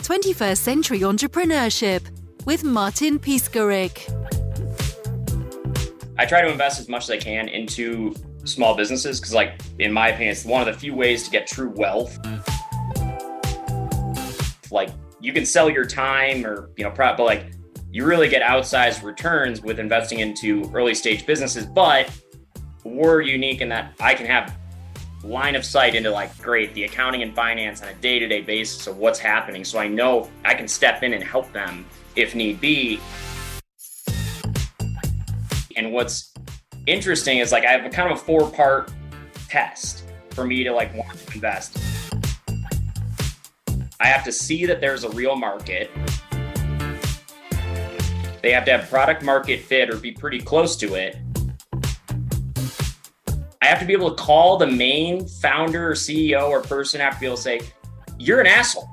21st Century Entrepreneurship with Martin Piskarik. I try to invest as much as I can into small businesses because, like, in my opinion, it's one of the few ways to get true wealth. Like, you can sell your time or, but like, you really get outsized returns with investing into early stage businesses. But we're unique in that I can have line of sight into, like, great, the accounting and finance on a day-to-day basis of what's happening. So I know I can step in and help them if need be. And what's interesting is, like, I have a kind of a 4-part test for me to, like, want to invest. I have to see that there's a real market. They have to have product market fit or be pretty close to it. I have to be able to call the main founder or CEO or person. I have to be able to say, you're an asshole.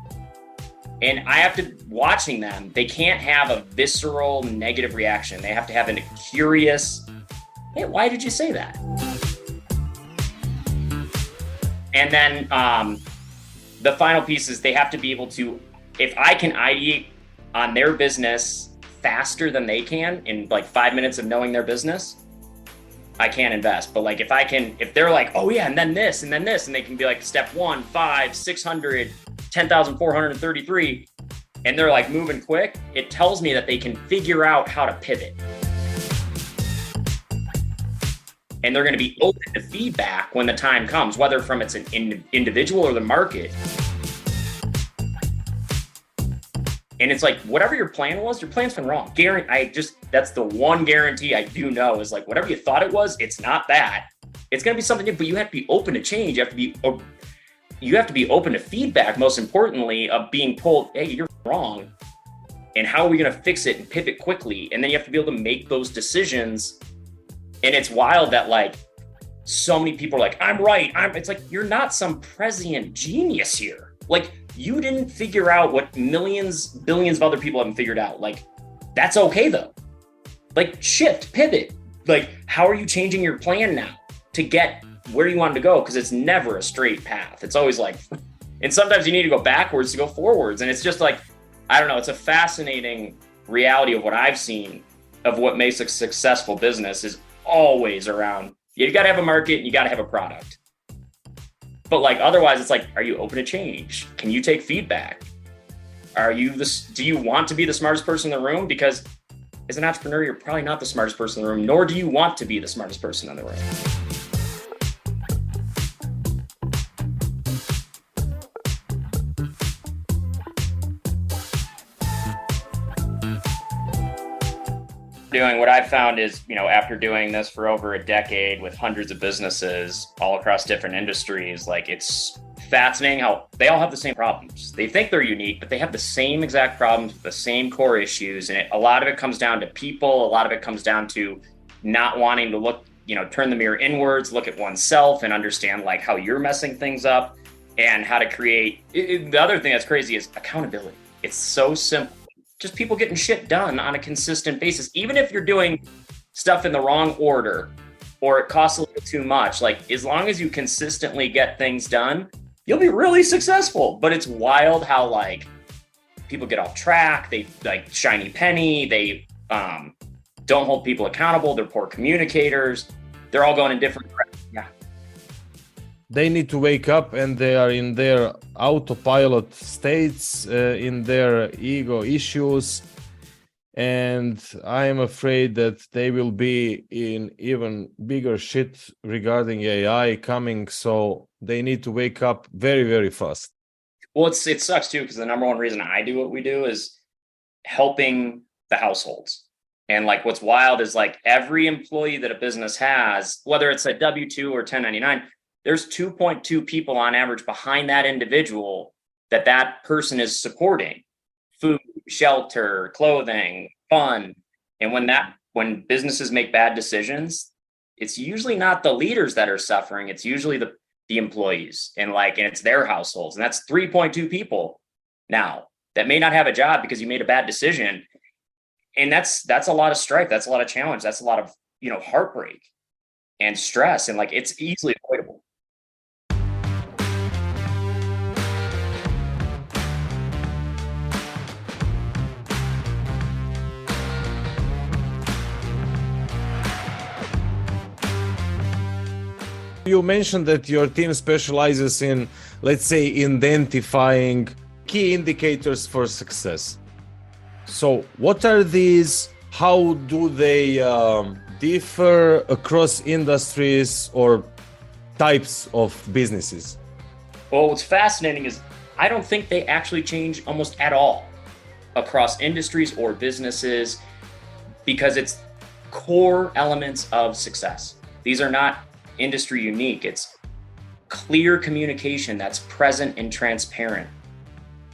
And I have to, watching them, they can't have a visceral negative reaction. They have to have a curious, hey, why did you say that? And then the final piece is they have to be able to, if I can ideate on their business faster than they can in like 5 minutes of knowing their business, I can't invest. But like, if they're like, oh yeah, and then this, and they can be like step 1, 5, 600, 10,433, and they're like moving quick, it tells me that they can figure out how to pivot. And they're going to be open to feedback when the time comes, whether from it's an individual or the market. And it's like, whatever your plan was, your plan's been wrong. That's the one guarantee I do know is, like, whatever you thought it was, it's not that. It's going to be something new, but you have to be open to change. You have to be open to feedback, most importantly, of being told, hey, you're wrong. And how are we going to fix it and pivot quickly? And then you have to be able to make those decisions. And it's wild that, like, so many people are like, I'm right. It's like, you're not some prescient genius here. Like, you didn't figure out what billions of other people haven't figured out. Like, that's okay though. Like, shift, pivot. Like, how are you changing your plan now to get where you want to go? Because it's never a straight path. It's always like, and sometimes you need to go backwards to go forwards. And it's just like, I don't know, it's a fascinating reality of what I've seen of what makes a successful business is always around, you got to have a market and you got to have a product. But like, otherwise it's like, are you open to change? Can you take feedback? Do you want to be the smartest person in the room? Because as an entrepreneur, you're probably not the smartest person in the room, nor do you want to be the smartest person in the room. What I've found is, after doing this for over a decade with hundreds of businesses all across different industries, like, it's fascinating how they all have the same problems. They think they're unique, but they have the same exact problems, the same core issues. And a lot of it comes down to people. A lot of it comes down to not wanting to look, turn the mirror inwards, look at oneself and understand, like, how you're messing things up and how to create. The other thing that's crazy is accountability. It's so simple. Just people getting shit done on a consistent basis. Even if you're doing stuff in the wrong order or it costs a little too much, like, as long as you consistently get things done, you'll be really successful. But it's wild how, like, people get off track. They, like, shiny penny. They don't hold people accountable. They're poor communicators. They're all going in different directions. Yeah. They need to wake up, and they are in their autopilot states, in their ego issues. And I am afraid that they will be in even bigger shit regarding AI coming. So they need to wake up very, very fast. Well, it sucks too, because the number one reason I do what we do is helping the households. And, like, what's wild is, like, every employee that a business has, whether it's a W-2 or 1099, there's 2.2 people on average behind that individual that person is supporting. Food, shelter, clothing, fun. And when businesses make bad decisions, it's usually not the leaders that are suffering. It's usually the employees and it's their households. And that's 3.2 people now that may not have a job because you made a bad decision. And that's a lot of strife. That's a lot of challenge. That's a lot of, heartbreak and stress. And, like, it's easily avoidable. You mentioned that your team specializes in, let's say, identifying key indicators for success. So what are these? How do they differ across industries or types of businesses? Well, what's fascinating is I don't think they actually change almost at all across industries or businesses because it's core elements of success. These are not industry unique. It's clear communication that's present and transparent,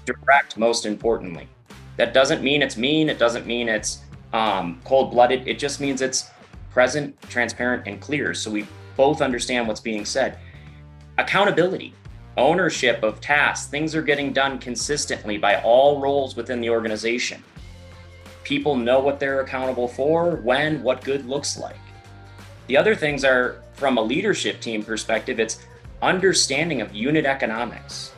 direct, most importantly. That doesn't mean it's mean. It doesn't mean it's cold-blooded. It just means it's present, transparent, and clear. So we both understand what's being said. Accountability, ownership of tasks. Things are getting done consistently by all roles within the organization. People know what they're accountable for, when, what good looks like. The other things are, from a leadership team perspective, it's understanding of unit economics.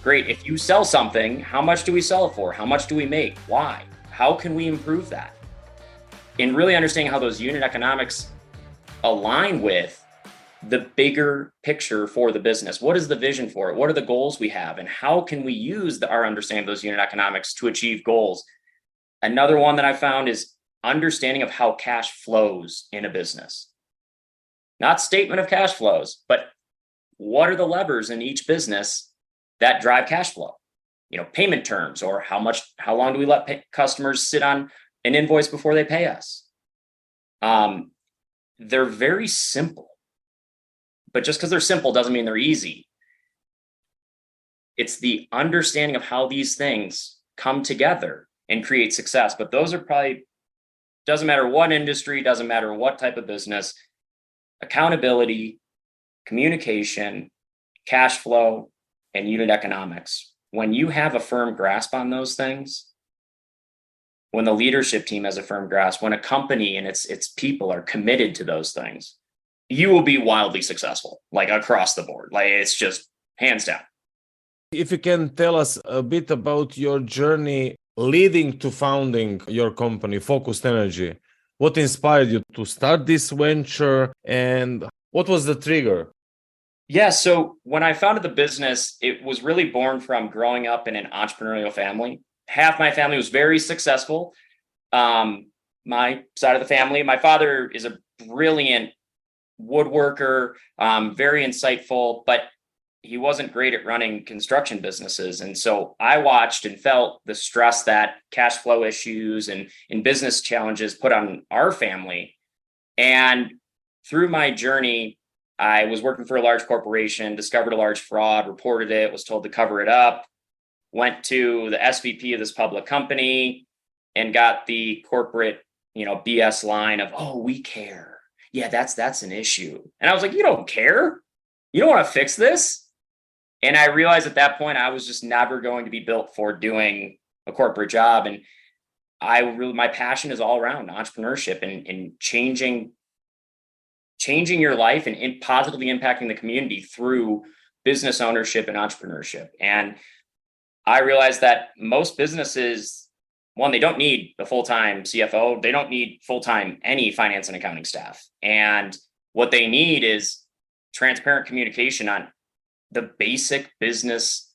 Great, if you sell something, how much do we sell it for? How much do we make? Why? How can we improve that? And really understanding how those unit economics align with the bigger picture for the business. What is the vision for it? What are the goals we have? And how can we use our understanding of those unit economics to achieve goals? Another one that I found is understanding of how cash flows in a business. Not statement of cash flows, but what are the levers in each business that drive cash flow? Payment terms, or how long do we let customers sit on an invoice before they pay us? They're very simple, but just because they're simple doesn't mean they're easy. It's the understanding of how these things come together and create success. But those are probably, doesn't matter what industry, doesn't matter what type of business, accountability, communication, cash flow, and unit economics. When you have a firm grasp on those things, when the leadership team has a firm grasp, when a company and its people are committed to those things, you will be wildly successful, like across the board. Like it's just hands down. If you can tell us a bit about your journey leading to founding your company, Focused Energy, what inspired you to start this venture and what was the trigger? Yeah, so when I founded the business, it was really born from growing up in an entrepreneurial family. Half my family was very successful. My side of the family, my father is a brilliant woodworker, very insightful, but he wasn't great at running construction businesses. And so I watched and felt the stress that cash flow issues and business challenges put on our family. And through my journey, I was working for a large corporation, discovered a large fraud, reported it, was told to cover it up, went to the SVP of this public company and got the corporate, BS line of, oh, we care. Yeah, that's an issue. And I was like, you don't care? You don't want to fix this? And I realized at that point, I was just never going to be built for doing a corporate job. And my passion is all around entrepreneurship and changing your life and positively impacting the community through business ownership and entrepreneurship. And I realized that most businesses, one, they don't need a full-time CFO. They don't need full-time any finance and accounting staff. And what they need is transparent communication on the basic business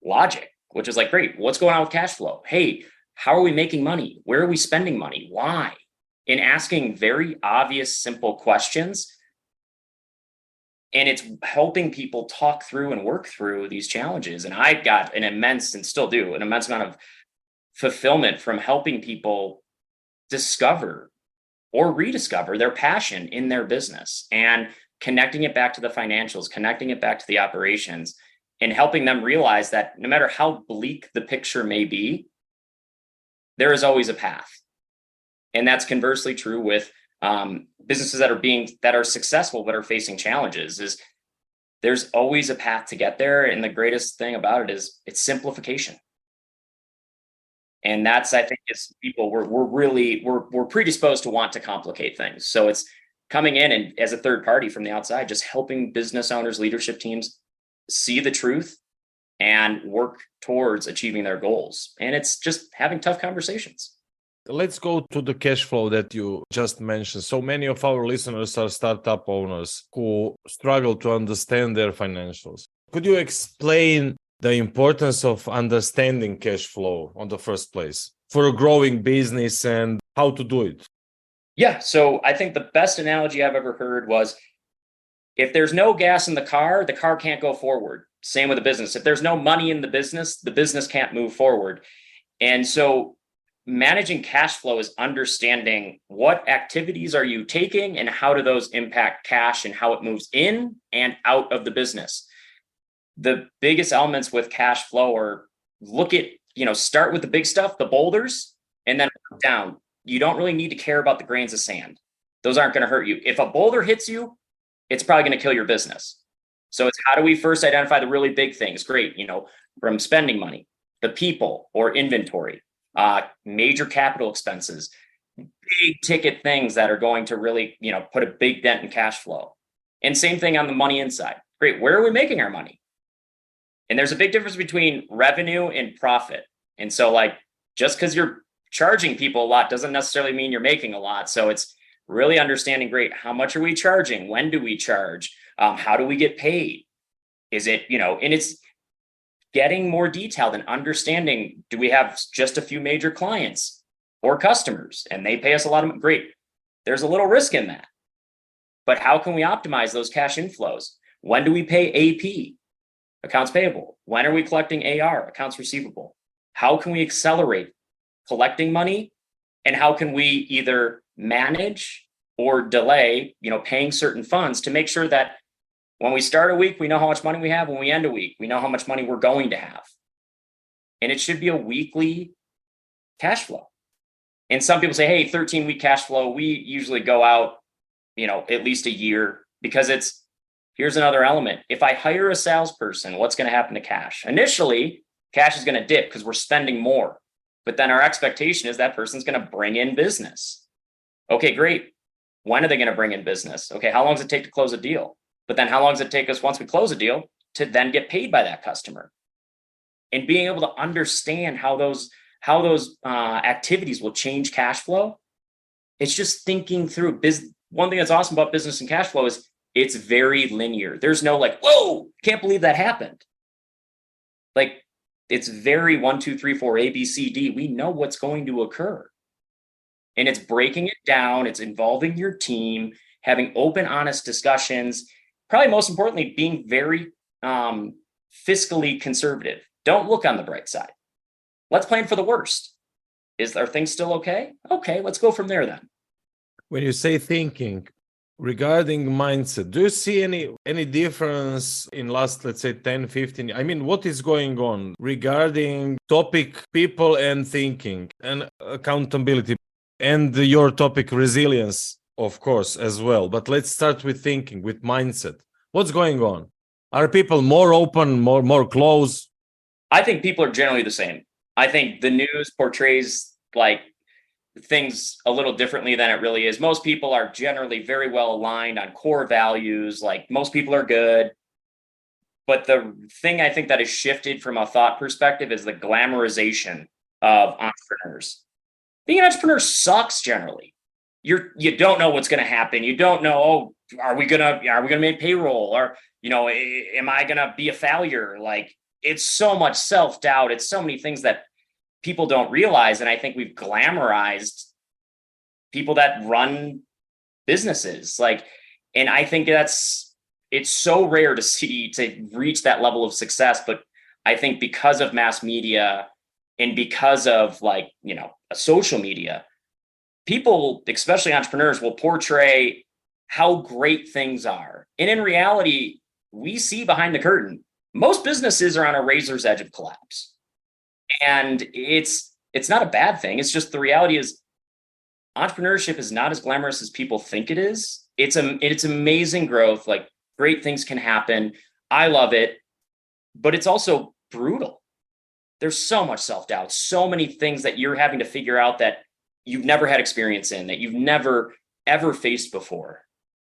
logic, which is like, great, what's going on with cash flow? Hey, how are we making money? Where are we spending money? Why? In asking very obvious, simple questions. And it's helping people talk through and work through these challenges. And I got an immense amount of fulfillment from helping people discover or rediscover their passion in their business and connecting it back to the financials, connecting it back to the operations, and helping them realize that no matter how bleak the picture may be, there is always a path. And that's conversely true with businesses that are successful but are facing challenges. Is there's always a path to get there, and the greatest thing about it is it's simplification. And that's, I think, is people we're predisposed to want to complicate things. So it's coming in and as a third party from the outside, just helping business owners, leadership teams see the truth and work towards achieving their goals. And it's just having tough conversations. let's go to the cash flow that you just mentioned. So many of our listeners are startup owners who struggle to understand their financials. Could you explain the importance of understanding cash flow on the first place for a growing business and how to do it? Yeah. So I think the best analogy I've ever heard was, if there's no gas in the car can't go forward. Same with a business. If there's no money in the business can't move forward. And so managing cash flow is understanding what activities are you taking and how do those impact cash and how it moves in and out of the business. The biggest elements with cash flow are start with the big stuff, the boulders, and then down. You don't really need to care about the grains of sand. Those aren't going to hurt you. If a boulder hits you, it's probably going to kill your business. So it's how do we first identify the really big things? Great, from spending money, the people or inventory, major capital expenses, big ticket things that are going to really, put a big dent in cash flow. And same thing on the money inside. Great, where are we making our money? And there's a big difference between revenue and profit. And so just because you're charging people a lot doesn't necessarily mean you're making a lot. So it's really understanding, great, how much are we charging? When do we charge? How do we get paid? Is it, and it's getting more detailed and understanding, do we have just a few major clients or customers and they pay us a lot of money? Great. There's a little risk in that. But how can we optimize those cash inflows? When do we pay AP, accounts payable? When are we collecting AR, accounts receivable? How can we accelerate collecting money? And how can we either manage or delay, paying certain funds to make sure that when we start a week, we know how much money we have. When we end a week, we know how much money we're going to have. And it should be a weekly cash flow. And some people say, hey, 13-week cash flow. We usually go out, at least a year, because here's another element. If I hire a salesperson, what's going to happen to cash? Initially, cash is going to dip because we're spending more. But then our expectation is that person's going to bring in business. Okay, great. When are they going to bring in business? Okay, how long does it take to close a deal? But then how long does it take us once we close a deal to then get paid by that customer? And being able to understand how those activities will change cash flow. It's just thinking through one thing that's awesome about business and cash flow is it's very linear. There's no whoa, can't believe that happened. It's very 1, 2, 3, 4, A, B, C, D. We know what's going to occur. And it's breaking it down. It's involving your team, having open, honest discussions. Probably most importantly, being very fiscally conservative. Don't look on the bright side. Let's plan for the worst. Are things still okay? Okay, let's go from there then. When you say thinking, regarding mindset, do you see any difference in last, let's say, 10, 15? I mean, what is going on regarding topic, people and thinking and accountability and your topic, resilience, of course, as well. But let's start with thinking, with mindset. What's going on? Are people more open, more closed? I think people are generally the same. I think the news portrays things a little differently than it really is. Most people are generally very well aligned on core values. Most people are good. But the thing I think that has shifted from a thought perspective is the glamorization of entrepreneurs. Being an entrepreneur sucks generally. You don't know what's going to happen. You don't know, are we gonna make payroll, or am I gonna be a failure? It's so much self-doubt. It's so many things that people don't realize. And I think we've glamorized people that run businesses. And I think it's so rare to reach that level of success. But I think because of mass media and because of social media, people, especially entrepreneurs, will portray how great things are. And in reality, we see behind the curtain, most businesses are on a razor's edge of collapse. And it's not a bad thing. It's just the reality is entrepreneurship is not as glamorous as people think it is. It's amazing growth. Great things can happen. I love it, but it's also brutal. There's so much self-doubt, so many things that you're having to figure out that you've never had experience in, that you've never, ever faced before.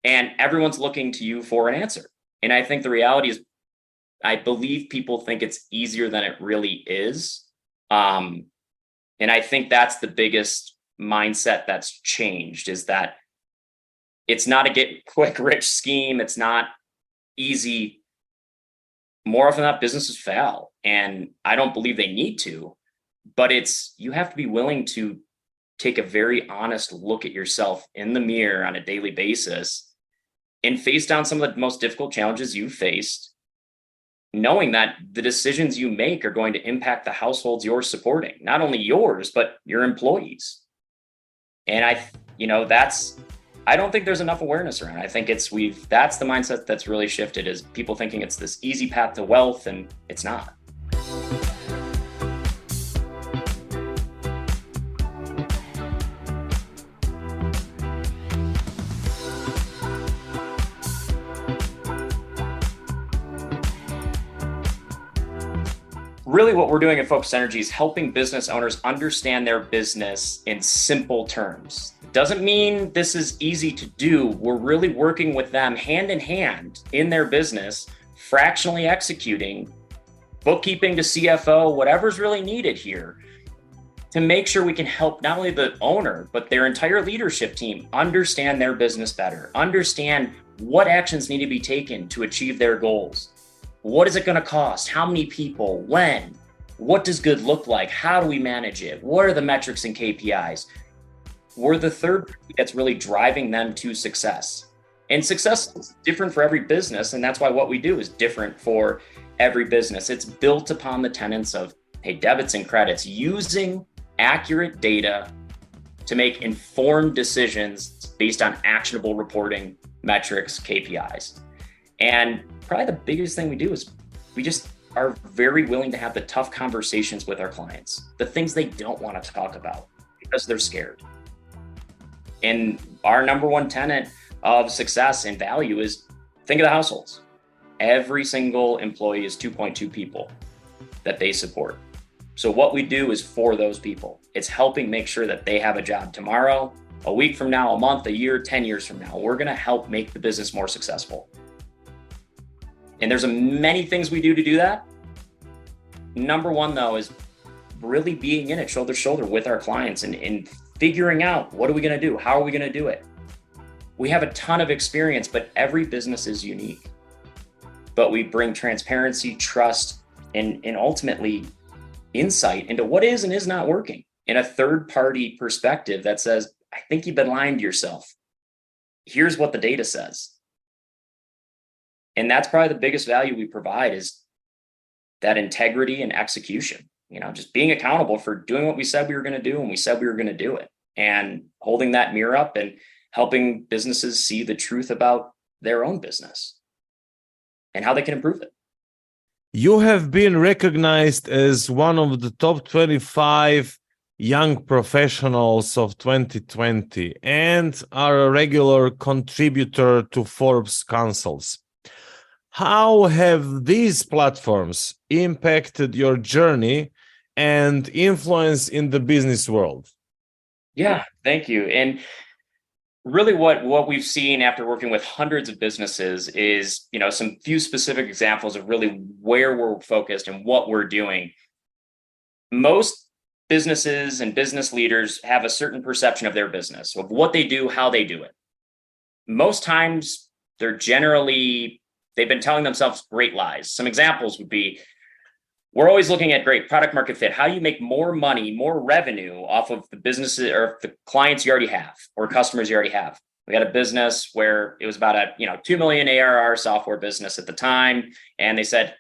And everyone's looking to you for an answer. And I think the reality is, I believe people think it's easier than it really is. And I think that's the biggest mindset that's changed, is that it's not a get quick rich scheme. It's not easy. More often than not, businesses fail. And I don't believe they need to, but you have to be willing to take a very honest look at yourself in the mirror on a daily basis and face down some of the most difficult challenges you've faced, knowing that the decisions you make are going to impact the households you're supporting, not only yours, but your employees. And I don't think there's enough awareness around it. I think that's the mindset that's really shifted, is people thinking it's this easy path to wealth, and it's not. Really, what we're doing at Focus Energy is helping business owners understand their business in simple terms. Doesn't mean this is easy to do. We're really working with them hand in hand in their business, fractionally executing, bookkeeping to CFO, whatever's really needed here, to make sure we can help not only the owner, but their entire leadership team understand their business better, understand what actions need to be taken to achieve their goals. What is it going to cost? How many people? When? What does good look like? How do we manage it? What are the metrics and KPIs? We're the third party that's really driving them to success. And success is different for every business. And that's why what we do is different for every business. It's built upon the tenets of, hey, debits and credits, using accurate data to make informed decisions based on actionable reporting, metrics, KPIs. And probably the biggest thing we do is we just are very willing to have the tough conversations with our clients, the things they don't want to talk about because they're scared. And our number one tenet of success and value is, think of the households. Every single employee is 2.2 people that they support. So what we do is for those people. It's helping make sure that they have a job tomorrow, a week from now, a month, a year, 10 years from now. We're going to help make the business more successful. And there's many things we do to do that. Number one, though, is really being in it shoulder to shoulder with our clients and figuring out, what are we going to do? How are we going to do it? We have a ton of experience, but every business is unique. But we bring transparency, trust, and ultimately insight into what is and is not working in a third-party perspective that says, I think you've been lying to yourself. Here's what the data says. And that's probably the biggest value we provide, is that integrity and execution, just being accountable for doing what we said we were going to do when we said we were going to do it, and holding that mirror up and helping businesses see the truth about their own business and how they can improve it. You have been recognized as one of the top 25 young professionals of 2020 and are a regular contributor to Forbes Councils. How have these platforms impacted your journey and influence in the business world? Yeah, thank you. And really what we've seen after working with hundreds of businesses is, some few specific examples of really where we're focused and what we're doing. Most businesses and business leaders have a certain perception of their business, of what they do, how they do it. Most times they've been telling themselves great lies. Some examples would be, we're always looking at great product market fit. How do you make more money, more revenue off of the businesses or the clients you already have or customers you already have? We had a business where it was about a 2 million ARR software business at the time. And they said,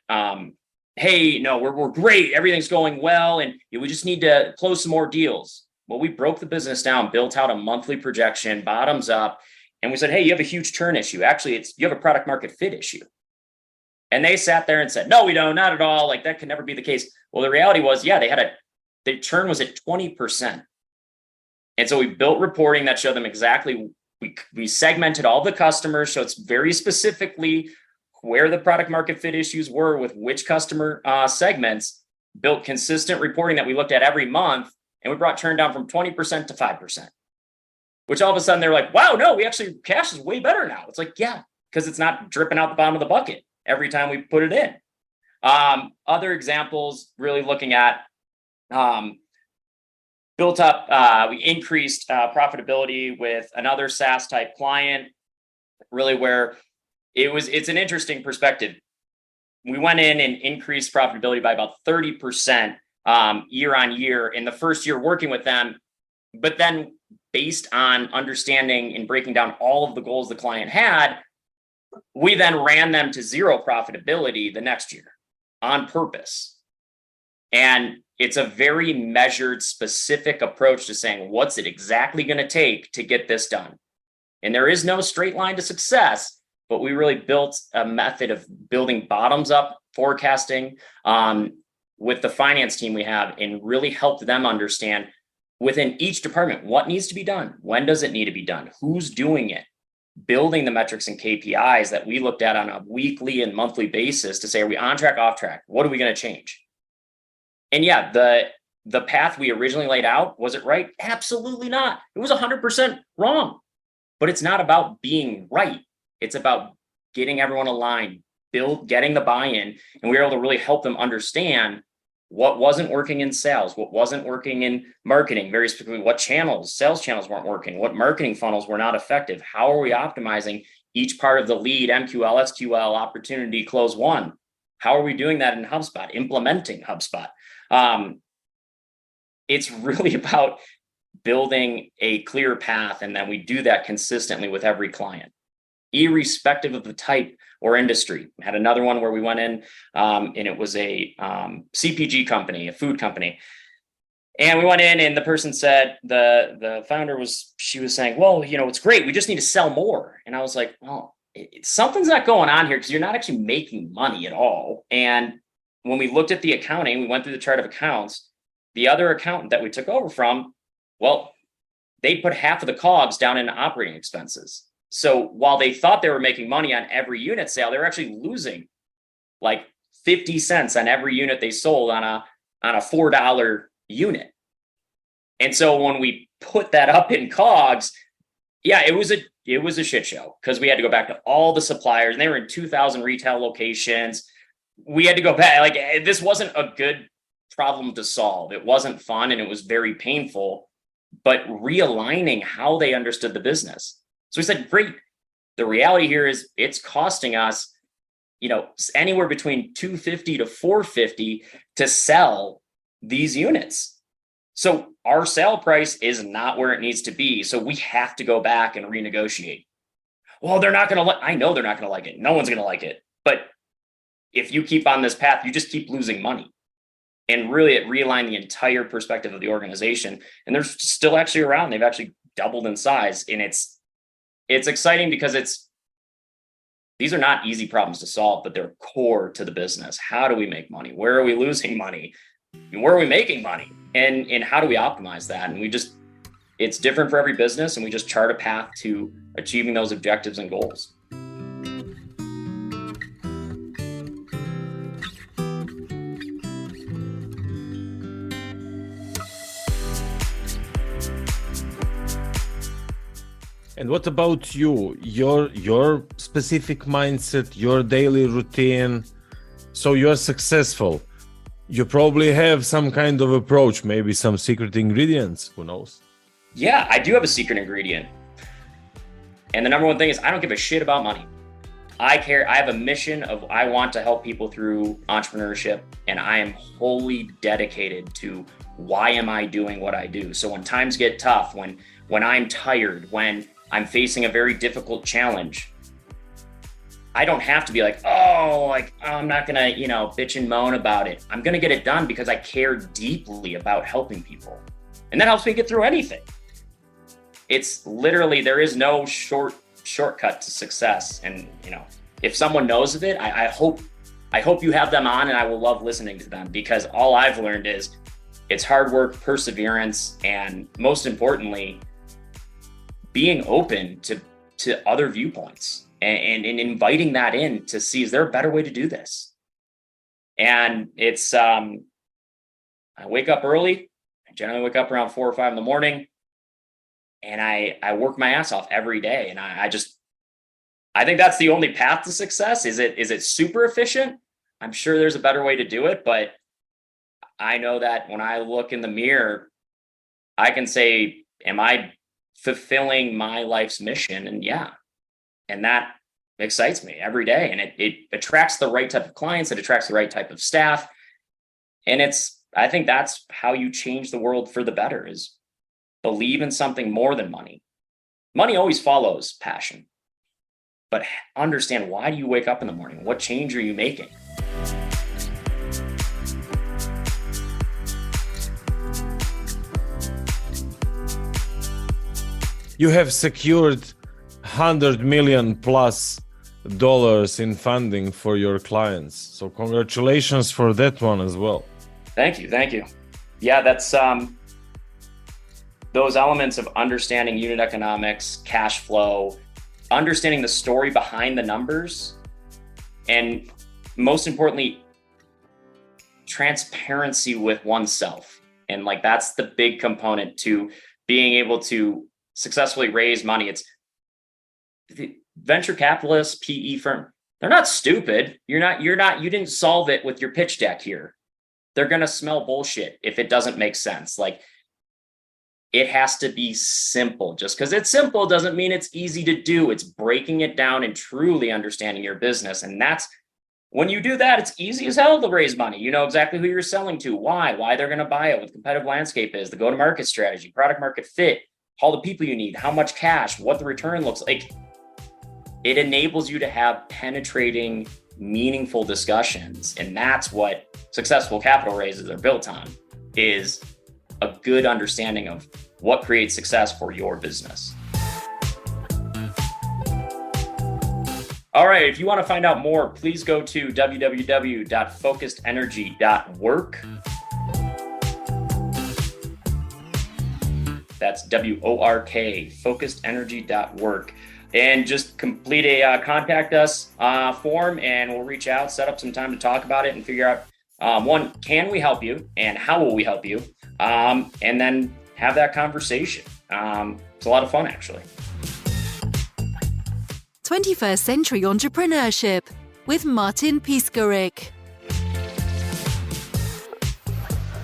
hey, no, we're great. Everything's going well. And we just need to close some more deals. Well, we broke the business down, built out a monthly projection, bottoms up. And we said, hey, you have a huge churn issue. Actually, you have a product market fit issue. And they sat there and said, no, we don't, not at all. Like, that could never be the case. Well, the reality was, the churn was at 20%. And so we built reporting that showed them exactly, we segmented all the customers. So it's very specifically where the product market fit issues were with which customer segments, built consistent reporting that we looked at every month. And we brought churn down from 20% to 5%. Which all of a sudden they're like, wow, no, cash is way better now. It's like, yeah, because it's not dripping out the bottom of the bucket every time we put it in. Other examples, really looking at built up, we increased profitability with another SaaS type client, really where it's an interesting perspective. We went in and increased profitability by about 30% year on year in the first year working with them. But then based on understanding and breaking down all of the goals the client had, we then ran them to zero profitability the next year on purpose. And it's a very measured, specific approach to saying, what's it exactly going to take to get this done? And there is no straight line to success, but we really built a method of building bottoms up forecasting with the finance team we have, and really helped them understand within each department what needs to be done, when does it need to be done, who's doing it, building the metrics and KPIs that we looked at on a weekly and monthly basis to say, are we on track, off track? What are we going to change? And yeah, the path we originally laid out, was it right? Absolutely not. It was 100% wrong. But it's not about being right. It's about getting everyone aligned, getting the buy-in, and we were able to really help them understand what wasn't working in sales, what wasn't working in marketing, very specifically what sales channels weren't working, what marketing funnels were not effective. How are we optimizing each part of the lead, MQL, SQL, opportunity, close one? How are we doing that in HubSpot, implementing HubSpot? It's really about building a clear path, and then we do that consistently with every client, irrespective of the type or industry. We had another one where we went in and it was a CPG company, a food company. And we went in and the person said, the founder was saying, well, it's great. We just need to sell more. And I was like, well, something's not going on here, because you're not actually making money at all. And when we looked at the accounting, we went through the chart of accounts, the other accountant that we took over from, well, they put half of the COGS down into operating expenses. So while they thought they were making money on every unit sale, they were actually losing like 50 cents on every unit they sold on a $4 unit. And so when we put that up in COGS, yeah, it was a shit show, because we had to go back to all the suppliers, and they were in 2,000 retail locations. We had to go back. Like, this wasn't a good problem to solve. It wasn't fun, and it was very painful, but realigning how they understood the business. So we said, great. The reality here is it's costing us, anywhere between $250 to $450 to sell these units. So our sale price is not where it needs to be. So we have to go back and renegotiate. Well, they're not going to I know they're not going to like it. No one's going to like it. But if you keep on this path, you just keep losing money. And really, it realigned the entire perspective of the organization. And they're still actually around. They've actually doubled in size. And it's exciting because these are not easy problems to solve, but they're core to the business. How do we make money? Where are we losing money? Where are we making money? And how do we optimize that? And it's different for every business, and we just chart a path to achieving those objectives and goals. And what about you? Your specific mindset, your daily routine. So you're successful. You probably have some kind of approach, maybe some secret ingredients. Who knows? Yeah, I do have a secret ingredient. And the number one thing is, I don't give a shit about money. I have a mission of, I want to help people through entrepreneurship, and I am wholly dedicated to why am I doing what I do. So when times get tough, when I'm tired, when I'm facing a very difficult challenge, I don't have to be like, I'm not going to, bitch and moan about it. I'm going to get it done because I care deeply about helping people. And that helps me get through anything. It's literally, there is no shortcut to success. And, if someone knows of it, I hope you have them on, and I will love listening to them, because all I've learned is it's hard work, perseverance, and most importantly, being open to other viewpoints and inviting that in to see, is there a better way to do this? And it's, I wake up early. I generally wake up around 4 or 5 in the morning, and I work my ass off every day. And I think that's the only path to success. Is it super efficient? I'm sure there's a better way to do it, but I know that when I look in the mirror, I can say, am I fulfilling my life's mission? And yeah, and that excites me every day. And it attracts the right type of clients. It attracts the right type of staff. And I think that's how you change the world for the better, is believe in something more than money. Money always follows passion, but understand, why do you wake up in the morning? What change are you making? You have secured $100 million plus in funding for your clients. So congratulations for that one as well. Thank you. Yeah, that's those elements of understanding unit economics, cash flow, understanding the story behind the numbers, and most importantly, transparency with oneself. And like, that's the big component to being able to successfully raise money. It's the venture capitalists, PE firm, they're not stupid. You didn't solve it with your pitch deck here. They're going to smell bullshit if it doesn't make sense. Like, it has to be simple. Just because it's simple doesn't mean it's easy to do. It's breaking it down and truly understanding your business. And that's, when you do that, it's easy as hell to raise money. You know exactly who you're selling to, why they're going to buy it, what the competitive landscape is, the go-to-market strategy, product market fit, all the people you need, how much cash, what the return looks like. It enables you to have penetrating, meaningful discussions. And that's what successful capital raises are built on, is a good understanding of what creates success for your business. All right, if you want to find out more, please go to www.focusedenergy.work. That's WORK, focusedenergy.work. And just complete a contact us form, and we'll reach out, set up some time to talk about it and figure out, one, can we help you and how will we help you? And then have that conversation. It's a lot of fun, actually. 21st Century Entrepreneurship with Martin Piskarik.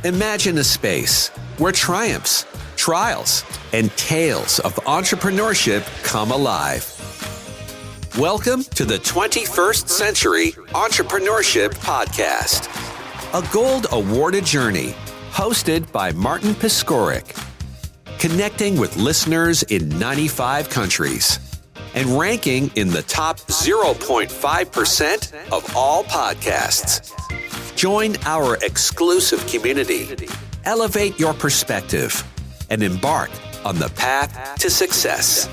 Imagine a space where triumphs, trials, and tales of entrepreneurship come alive. Welcome to the 21st Century Entrepreneurship Podcast, a gold awarded journey hosted by Martin Piskarik, connecting with listeners in 95 countries and ranking in the top 0.5% of all podcasts. Join our exclusive community, elevate your perspective, and embark on the path to success.